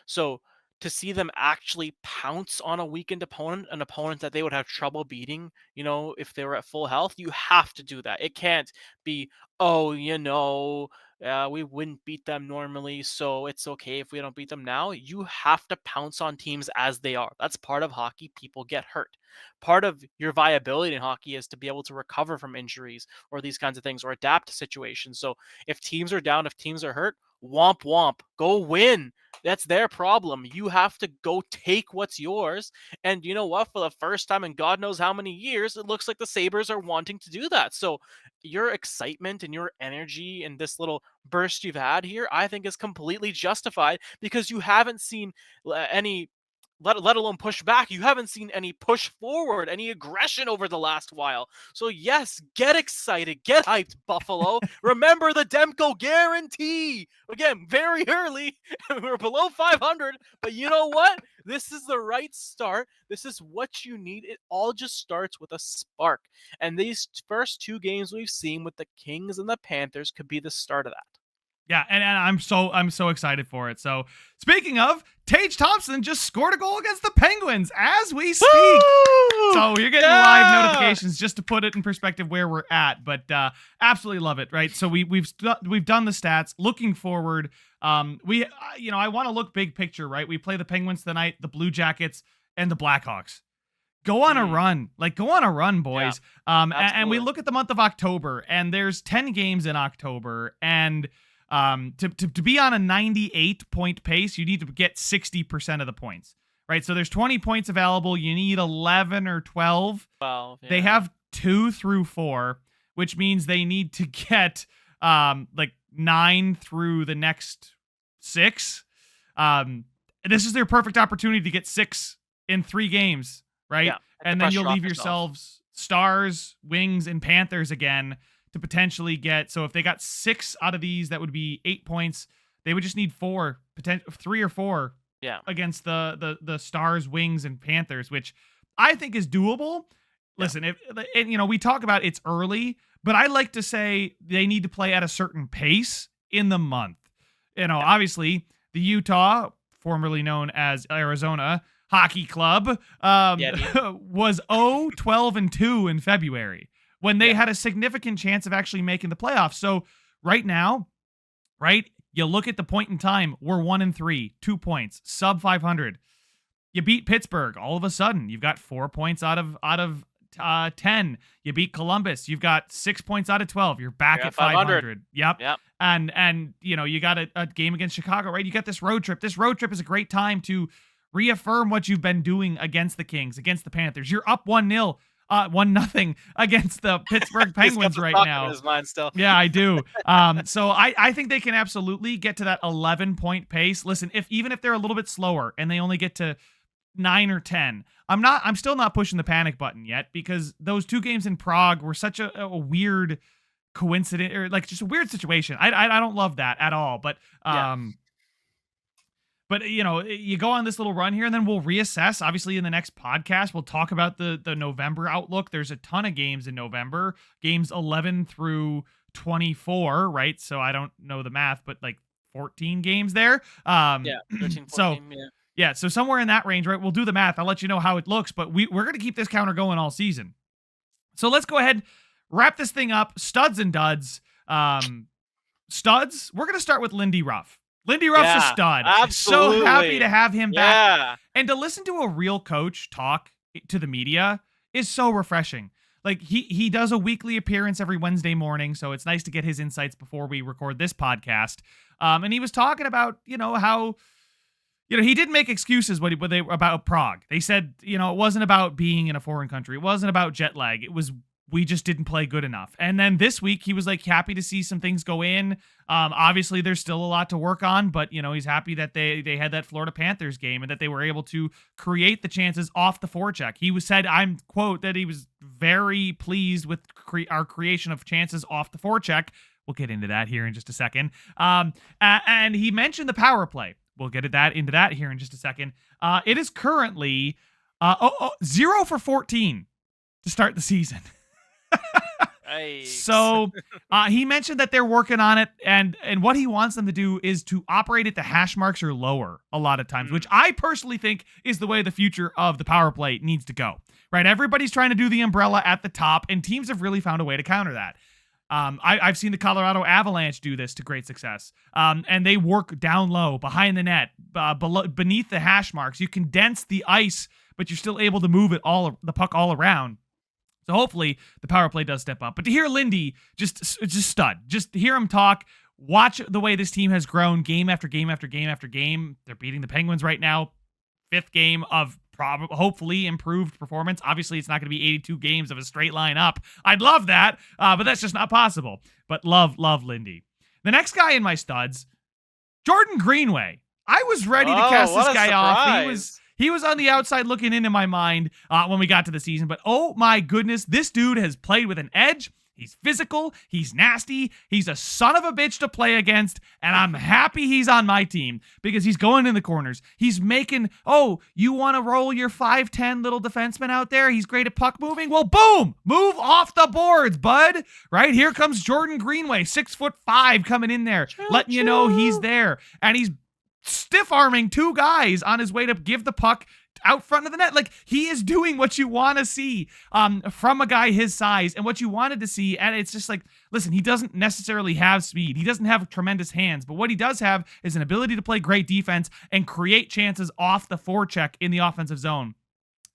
so to see them actually pounce on a weakened opponent, an opponent that they would have trouble beating, if they were at full health, you have to do that. It can't be, oh, we wouldn't beat them normally, so it's okay if we don't beat them now. You have to pounce on teams as they are. That's part of hockey. People get hurt. Part of your viability in hockey is to be able to recover from injuries or these kinds of things, or adapt to situations. So if teams are down, if teams are hurt, womp womp, go win. That's their problem. You have to go take what's yours. And you know what? For the first time in God knows how many years, it looks like the Sabres are wanting to do that. So your excitement and your energy and this little burst you've had here, I think, is completely justified, because you haven't seen any. Let alone push back. You haven't seen any push forward, any aggression over the last while. So yes, get excited, get hyped, Buffalo. Remember the Demko guarantee. Again, very early. We're below 500, but you know what? This is the right start. This is what you need. It all just starts with a spark. And these first 2 games we've seen with the Kings and the Panthers could be the start of that. Yeah, and I'm so excited for it. So speaking of, Tage Thompson just scored a goal against the Penguins as we speak. Woo! So you're getting live notifications just to put it in perspective where we're at, but absolutely love it, right? So we've done the stats. Looking forward, I want to look big picture, right? We play the Penguins tonight, the Blue Jackets, and the Blackhawks. Go on a run, boys. And we look at the month of October, and there's 10 games in October, and to be on a 98-point pace, you need to get 60% of the points, right? So there's 20 points available. You need 11 or 12. 12, yeah. They have 2 through 4, which means they need to get 9 through the next 6. This is their perfect opportunity to get 6 in 3 games, right? Yeah, and then you'll leave yourselves Stars, Wings, and Panthers again to potentially get. So if they got 6 out of these, that would be 8 points. They would just need 3 or 4 against the Stars, Wings, and Panthers, which I think is doable. Listen, we talk about it's early, but I like to say they need to play at a certain pace in the month. Obviously the Utah, formerly known as Arizona Hockey Club, was 0-12-2 in February, when they had a significant chance of actually making the playoffs. So right now, right, you look at the point in time, we're 1-3, 2 points, sub 500. You beat Pittsburgh, all of a sudden you've got 4 points out of 10. You beat Columbus, you've got 6 points out of 12. You're back at 500. Yep. And you got a game against Chicago, right? You got this road trip. This road trip is a great time to reaffirm what you've been doing against the Kings, against the Panthers. You're up 1-0. 1-0 against the Pittsburgh Penguins right now. His mind still. Yeah, I do. So I think they can absolutely get to that 11-point pace. Listen, even if they're a little bit slower and they only get to 9 or 10, I'm still not pushing the panic button yet, because those 2 games in Prague were such a weird coincidence, or just a weird situation. I don't love that at all. But But you go on this little run here, and then we'll reassess. Obviously, in the next podcast, we'll talk about the November outlook. There's a ton of games in November, games 11 through 24, right? So I don't know the math, but like 14 games there. Yeah, 13, So 14, yeah. yeah, so somewhere in that range, right? We'll do the math. I'll let you know how it looks, but we're gonna keep this counter going all season. So let's go ahead, wrap this thing up. Studs and duds. Studs. We're gonna start with Lindy Ruff. Lindy Ruff's a Yeah, stud. So happy to absolutely. have him back. Yeah. And to listen to a real coach talk to the media is so refreshing. Like he does a weekly appearance every Wednesday morning, so it's nice to get his insights before we record this podcast. And he was talking about how he didn't make excuses about Prague. They said it wasn't about being in a foreign country. It wasn't about jet lag. It was we just didn't play good enough. And then this week he was like happy to see some things go in. Obviously there's still a lot to work on, but he's happy that they had that Florida Panthers game and that they were able to create the chances off the forecheck. He said, I'm quote, that he was very pleased with our creation of chances off the forecheck. We'll get into that here in just a second. And he mentioned the power play. We'll get into that here in just a second. It is currently 0 for 14 to start the season. Yikes. So he mentioned that they're working on it, and what he wants them to do is to operate at the hash marks or lower a lot of times, which I personally think is the way the future of the power play needs to go. Right? Everybody's trying to do the umbrella at the top, and teams have really found a way to counter that. I've seen the Colorado Avalanche do this to great success. And they work down low, behind the net, beneath the hash marks. You condense the ice, but you're still able to move the puck all around. So hopefully the power play does step up. But to hear Lindy, just stud. Just hear him talk. Watch the way this team has grown game after game after game after game. They're beating the Penguins right now. 5th game of hopefully improved performance. Obviously, it's not going to be 82 games of a straight line up. I'd love that, but that's just not possible. But love Lindy. The next guy in my studs, Jordan Greenway. I was ready to cast this guy off. He was on the outside looking into my mind when we got to the season. But oh my goodness, this dude has played with an edge. He's physical. He's nasty. He's a son of a bitch to play against. And I'm happy he's on my team because he's going in the corners. He's making, you want to roll your 5'10" little defenseman out there? He's great at puck moving. Well, boom, move off the boards, bud. Right here comes Jordan Greenway, 6'5", coming in there, letting you know he's there. And he's stiff arming 2 guys on his way to give the puck out front of the net. Like, he is doing what you want to see from a guy his size and what you wanted to see. And it's just like, listen, he doesn't necessarily have speed. He doesn't have tremendous hands, but what he does have is an ability to play great defense and create chances off the forecheck in the offensive zone.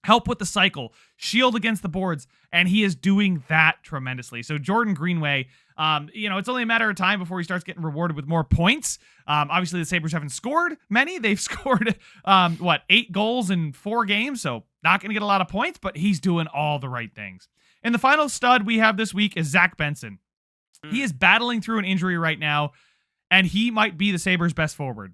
Help with the cycle, shield against the boards, and he is doing that tremendously. So Jordan Greenway, it's only a matter of time before he starts getting rewarded with more points. Obviously, the Sabres haven't scored many. They've scored, 8 goals in 4 games, so not going to get a lot of points, but he's doing all the right things. And the final stud we have this week is Zach Benson. He is battling through an injury right now, and he might be the Sabres' best forward.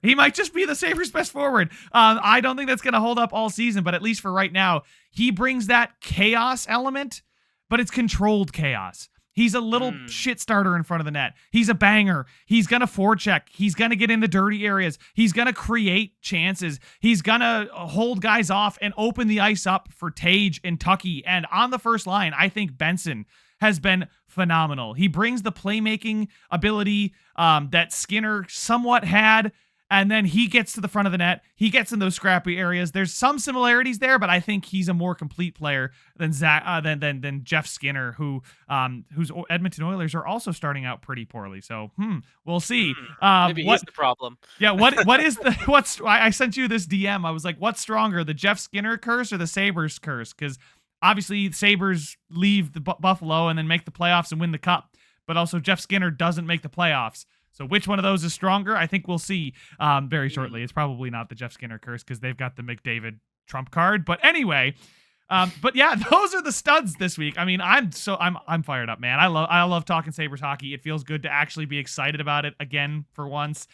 He might just be the Sabres' best forward. I don't think that's going to hold up all season, but at least for right now, he brings that chaos element, but it's controlled chaos. He's a little shit starter in front of the net. He's a banger. He's going to forecheck. He's going to get in the dirty areas. He's going to create chances. He's going to hold guys off and open the ice up for Tage and Tucky. And on the first line, I think Benson has been phenomenal. He brings the playmaking ability that Skinner somewhat had, and then he gets to the front of the net. He gets in those scrappy areas. There's some similarities there, but I think he's a more complete player than than Jeff Skinner, whose Edmonton Oilers are also starting out pretty poorly. So we'll see. Maybe he's the problem. Yeah, I sent you this DM. I was like, what's stronger, the Jeff Skinner curse or the Sabres curse? Because obviously, the Sabres leave the Buffalo and then make the playoffs and win the cup. But also, Jeff Skinner doesn't make the playoffs. So which one of those is stronger? I think we'll see very shortly. It's probably not the Jeff Skinner curse because they've got the McDavid trump card. But anyway, but yeah, those are the studs this week. I mean, I'm fired up, man. I love talking Sabres hockey. It feels good to actually be excited about it again for once.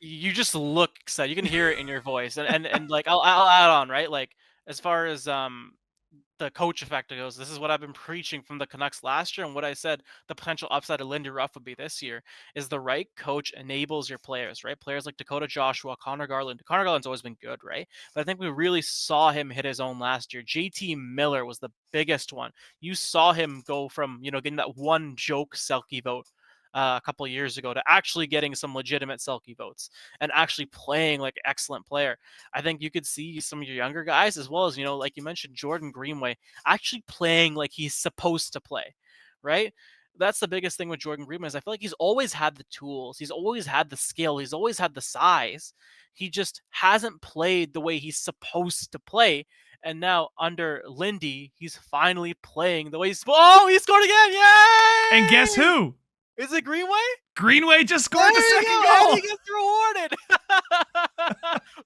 You just look excited. You can hear it in your voice, and like I'll add on, right? Like as far as the the coach effect goes. This is what I've been preaching from the Canucks last year, and what I said the potential upside of Lindy Ruff would be this year is the right coach enables your players, right? Players like Dakota Joshua, Connor Garland. Connor Garland's always been good, right? But I think we really saw him hit his own last year. JT Miller was the biggest one. You saw him go from, getting that one joke Selke vote a couple of years ago to actually getting some legitimate Selke votes and actually playing like an excellent player. I think you could see some of your younger guys as well as, like you mentioned, Jordan Greenway actually playing like he's supposed to play, right? That's the biggest thing with Jordan Greenway is I feel like he's always had the tools. He's always had the skill. He's always had the size. He just hasn't played the way he's supposed to play. And now under Lindy, he's finally playing the way he's supposed. Oh, he scored again! Yay! And guess who? Is it Greenway? Greenway just scored the second go. goal. He gets rewarded.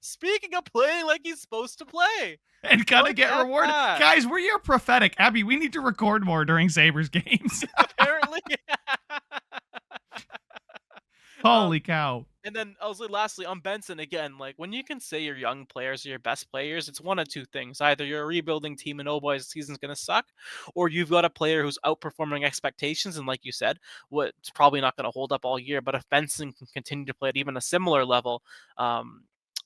Speaking of playing like he's supposed to play. And gonna get rewarded. That. Guys, we're prophetic. Abby, we need to record more during Sabres games. Apparently. Holy cow. And then also lastly on Benson again, like when you can say your young players are your best players, it's one of two things. Either you're a rebuilding team and oh boy, the season's gonna suck, or you've got a player who's outperforming expectations. And like you said, it's probably not gonna hold up all year. But if Benson can continue to play at even a similar level,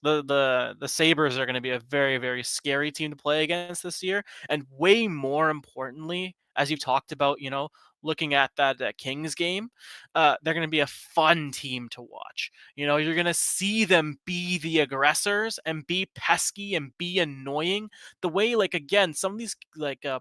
the Sabres are going to be a very, very scary team to play against this year. And way more importantly, as you've talked about, looking at that Kings game, they're going to be a fun team to watch. You're going to see them be the aggressors and be pesky and be annoying. The way, like, again, some of these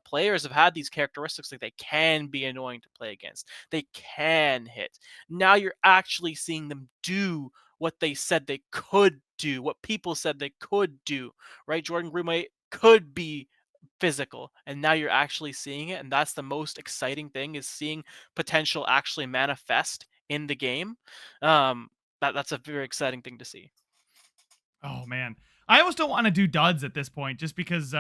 players have had these characteristics, like they can be annoying to play against. They can hit. Now you're actually seeing them do what they said they could do, what people said they could do, right? Jordan Greenway could be physical, and now you're actually seeing it, and that's the most exciting thing, is seeing potential actually manifest in the game. That's a very exciting thing to see. Oh man, I almost don't want to do duds at this point, just because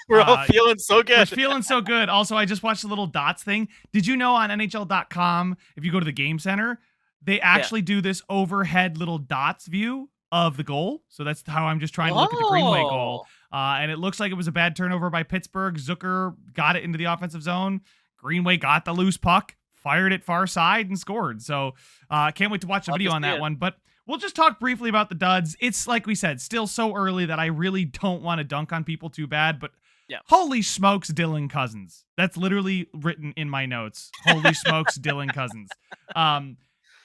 we're all feeling so good. We're feeling so good. Also, I just watched the little dots thing. Did you know on NHL.com, if you go to the game center, they actually do this overhead little dots view of the goal? So that's how I'm just trying to look at the Greenway goal. And it looks like it was a bad turnover by Pittsburgh. Zucker got it into the offensive zone. Greenway got the loose puck, fired it far side, and scored. So can't wait to watch the video on that one. But we'll just talk briefly about the duds. It's, like we said, still so early that I really don't want to dunk on people too bad. But holy smokes, Dylan Cousins. That's literally written in my notes. Holy smokes, Dylan Cousins.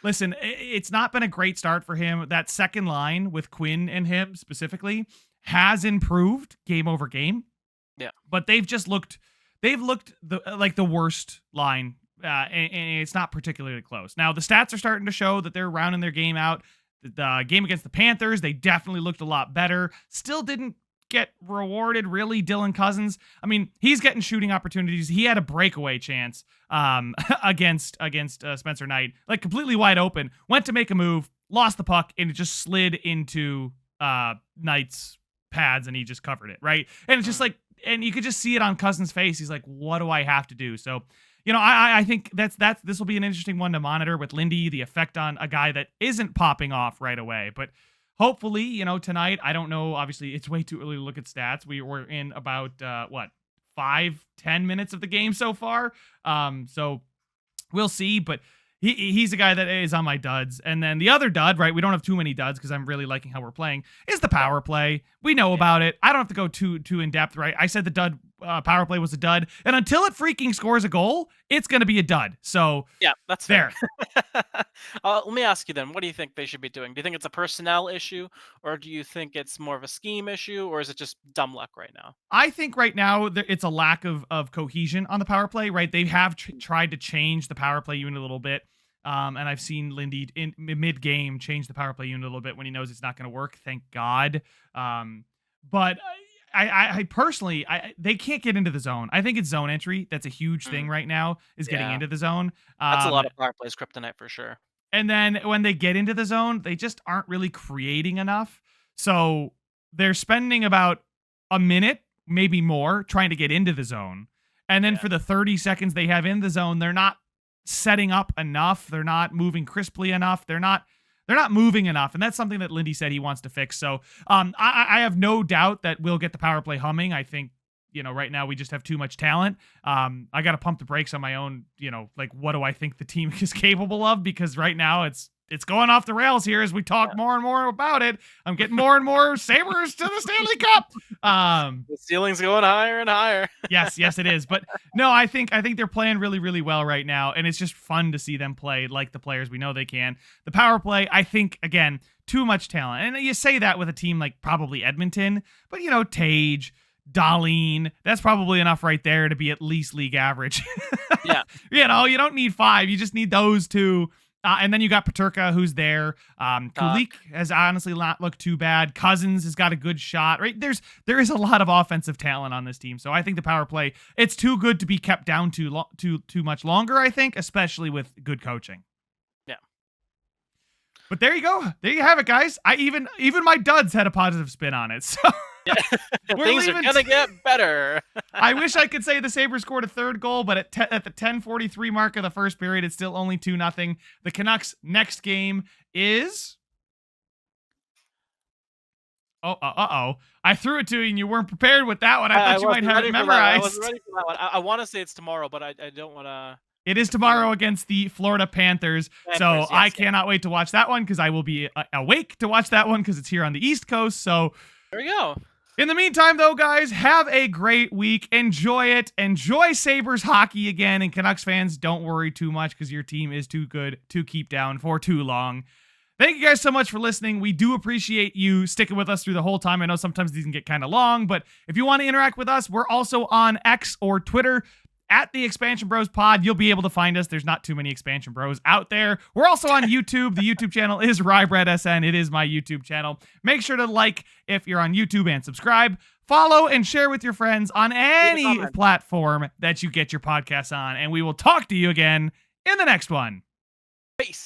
Listen, it's not been a great start for him. That second line with Quinn and him specifically has improved game over game. Yeah. But they've looked like the worst line, and it's not particularly close. Now, the stats are starting to show that they're rounding their game out. The game against the Panthers, they definitely looked a lot better. Still didn't get rewarded, really, Dylan Cousins. I mean, he's getting shooting opportunities. He had a breakaway chance against Spencer Knight, like completely wide open. Went to make a move, lost the puck, and it just slid into Knight's pads, and he just covered it, right? And it's just like, and you could just see it on Cousins' face. He's like, what do I have to do? So, I think this will be an interesting one to monitor with Lindy, the effect on a guy that isn't popping off right away. But hopefully, tonight, I don't know. Obviously, it's way too early to look at stats. We're in about, 5-10 minutes of the game so far. So we'll see. But he's a guy that is on my duds. And then the other dud, right? We don't have too many duds because I'm really liking how we're playing, is the power play. We know about it. I don't have to go too in depth, right? I said the dud power play was a dud. And until it freaking scores a goal, it's going to be a dud. So yeah, that's fair. Let me ask you then, what do you think they should be doing? Do you think it's a personnel issue, or do you think it's more of a scheme issue, or is it just dumb luck right now? I think right now it's a lack of cohesion on the power play, right? They have tried to change the power play unit a little bit. And I've seen Lindy in mid-game change the power play unit a little bit when he knows it's not going to work. Thank God. But I personally, they can't get into the zone. I think it's zone entry. That's a huge thing right now, is getting into the zone. That's a lot of power plays kryptonite for sure. And then when they get into the zone, they just aren't really creating enough. So they're spending about a minute, maybe more, trying to get into the zone. And then for the 30 seconds they have in the zone, they're not setting up enough. They're not moving crisply enough. They're not moving enough. And that's something that Lindy said he wants to fix. So I have no doubt that we'll get the power play humming. I think, right now we just have too much talent. I got to pump the brakes on my own, like what do I think the team is capable of? Because right now it's going off the rails here as we talk more and more about it. I'm getting more and more Sabres to the Stanley Cup. The ceiling's going higher and higher. yes, it is. But no, I think they're playing really, really well right now, and it's just fun to see them play like the players we know they can. The power play, I think, again, too much talent. And you say that with a team like probably Edmonton, but Tage, Dahlin, that's probably enough right there to be at least league average. Yeah. You don't need 5. You just need those 2. And then you got Peterka, who's there. Kulik has honestly not looked too bad. Cousins has got a good shot, right? There is a lot of offensive talent on this team. So I think the power play, it's too good to be kept down too much longer, I think, especially with good coaching. Yeah. But there you go. There you have it, guys. Even my duds had a positive spin on it. So things are gonna get better. I wish I could say the Sabres scored a third goal, but at the 10:43 mark of the first period, it's still only 2-0. The Canucks' next game is. I threw it to you and you weren't prepared with that one. I thought you might have it memorized. I wasn't ready for that one. I want to say it's tomorrow, but I don't want to. It is tomorrow against the Florida Panthers. So yes, I cannot wait to watch that one because I will be awake to watch that one because it's here on the East Coast. So there we go. In the meantime, though, guys, have a great week. Enjoy it. Enjoy Sabres hockey again. And Canucks fans, don't worry too much because your team is too good to keep down for too long. Thank you guys so much for listening. We do appreciate you sticking with us through the whole time. I know sometimes these can get kind of long, but if you want to interact with us, we're also on X or Twitter at the Expansion Bros Pod. You'll be able to find us. There's not too many Expansion Bros out there. We're also on YouTube. The YouTube channel is RyeBreadSN. It is my YouTube channel. Make sure to like if you're on YouTube and subscribe. Follow and share with your friends on any platform that you get your podcasts on. And we will talk to you again in the next one. Peace.